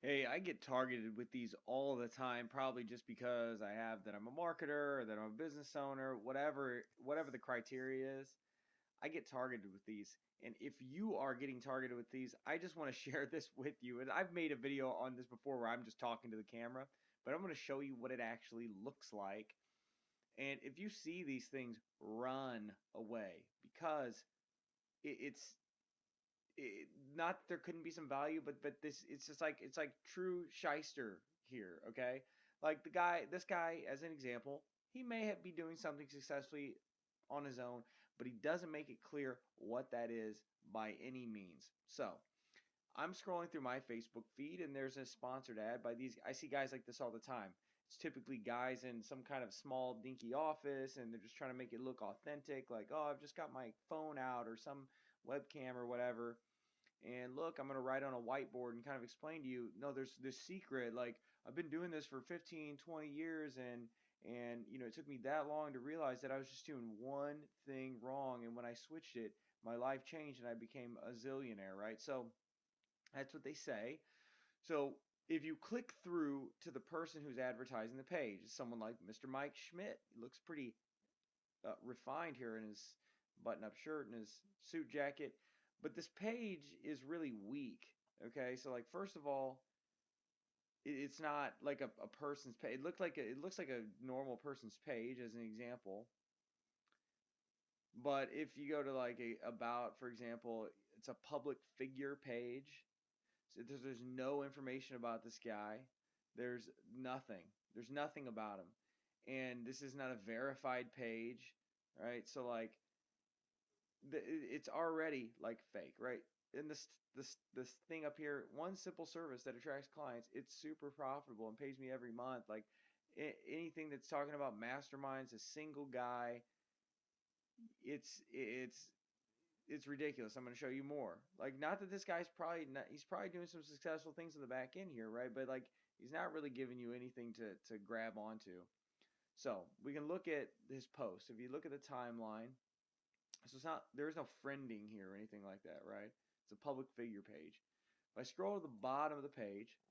Hey, I get targeted with these all the time, probably just because I have that I'm a marketer or that I'm a business owner, whatever the criteria is. I get targeted with these. And if you are getting targeted with these, I just want to share this with you. And I've made a video on this before where I'm just talking to the camera, but I'm going to show you what it actually looks like. And if you see these things, run away because it's it, not that there couldn't be some value, but this it's just like it's like true shyster here, okay? Like this guy, as an example, he may be doing something successfully on his own, but he doesn't make it clear what that is by any means. So I'm scrolling through my Facebook feed and there's a sponsored ad by these. I see guys like this all the time. It's typically guys in some kind of small dinky office and they're just trying to make it look authentic, like, oh, I've just got my phone out or some webcam or whatever, and look, I'm going to write on a whiteboard and kind of explain to you, no, there's this secret, like I've been doing this for 15, 20 years, and it took me that long to realize that I was just doing one thing wrong, and when I switched it, my life changed and I became a zillionaire, right? So that's what they say. So if you click through to the person who's advertising the page, someone like Mr. Mike Schmidt, he looks pretty refined here in his button-up shirt and his suit jacket, but this page is really weak. Okay, so like first of all, it's not like a person's page. It looks like a normal person's page as an example. But if you go to like a about, for example, it's a public figure page. So there's no information about this guy. There's nothing. There's nothing about him. And this is not a verified page, right? So like it's already like fake, right? And this thing up here, one simple service that attracts clients, it's super profitable and pays me every month. Like anything that's talking about masterminds, a single guy, it's ridiculous. I'm going to show you more. Like, not that this guy's probably not, he's probably doing some successful things in the back end here, right? But like he's not really giving you anything to grab onto. So we can look at his post. If you look at the timeline, so it's not, there's no friending here or anything like that, right? It's a public figure page. If I scroll to the bottom of the page,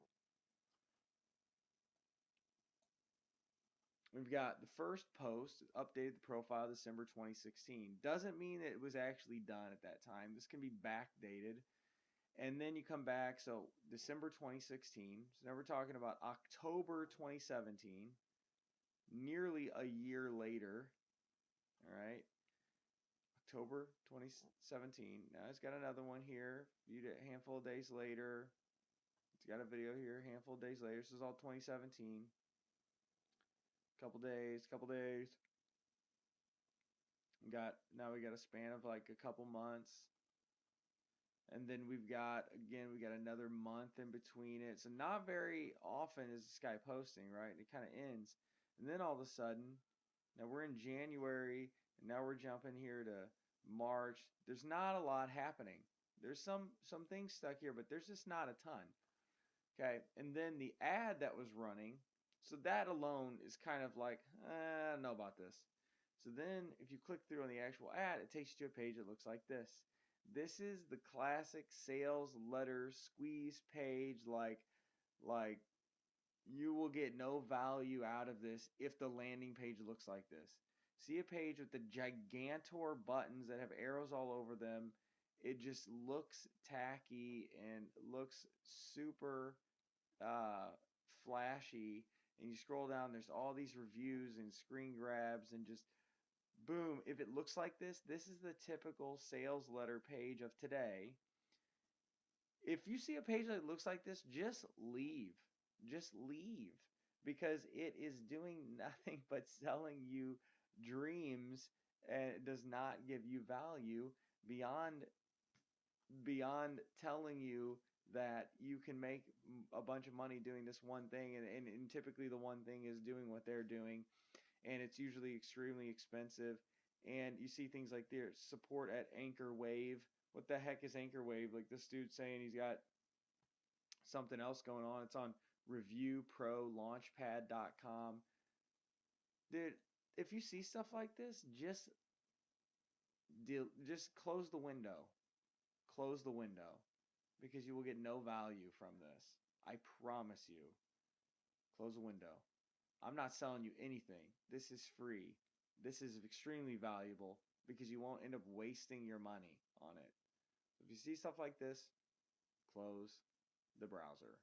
we've got the first post, updated the profile December 2016. Doesn't mean that it was actually done at that time. This can be backdated. And then you come back, so December 2016. So now we're talking about October 2017, nearly a year later. All right, October 2017. Now it's got another one here, viewed a handful of days later. It's got a video here, a handful of days later. This is all 2017. Couple days, couple days. We got a span of like a couple months. And then we got another month in between it. So not very often is this guy posting, right? It kind of ends. And then all of a sudden, now we're in January, and now we're jumping here to March. There's not a lot happening. There's some things stuck here, but there's just not a ton. Okay, and then the ad that was running, so that alone is kind of like, I don't know about this. So then if you click through on the actual ad, it takes you to a page that looks like this. This is the classic sales letter squeeze page, like you will get no value out of this if the landing page looks like this. See a page with the gigantor buttons that have arrows all over them. It just looks tacky and looks super uh, flashy, and you scroll down, there's all these reviews and screen grabs and just boom. If it looks like this is the typical sales letter page of today. If you see a page that looks like this, just leave. Just leave because it is doing nothing but selling you dreams and it does not give you value beyond telling you that you can make a bunch of money doing this one thing, and typically the one thing is doing what they're doing, and it's usually extremely expensive. And you see things like their support at Anchor Wave. What the heck is Anchor Wave? Like this dude saying he's got something else going on. It's on reviewprolaunchpad.com. Dude, if you see stuff like this, just close the window. Close the window because you will get no value from this. I promise you. Close the window. I'm not selling you anything. This is free. This is extremely valuable because you won't end up wasting your money on it. If you see stuff like this, close the browser.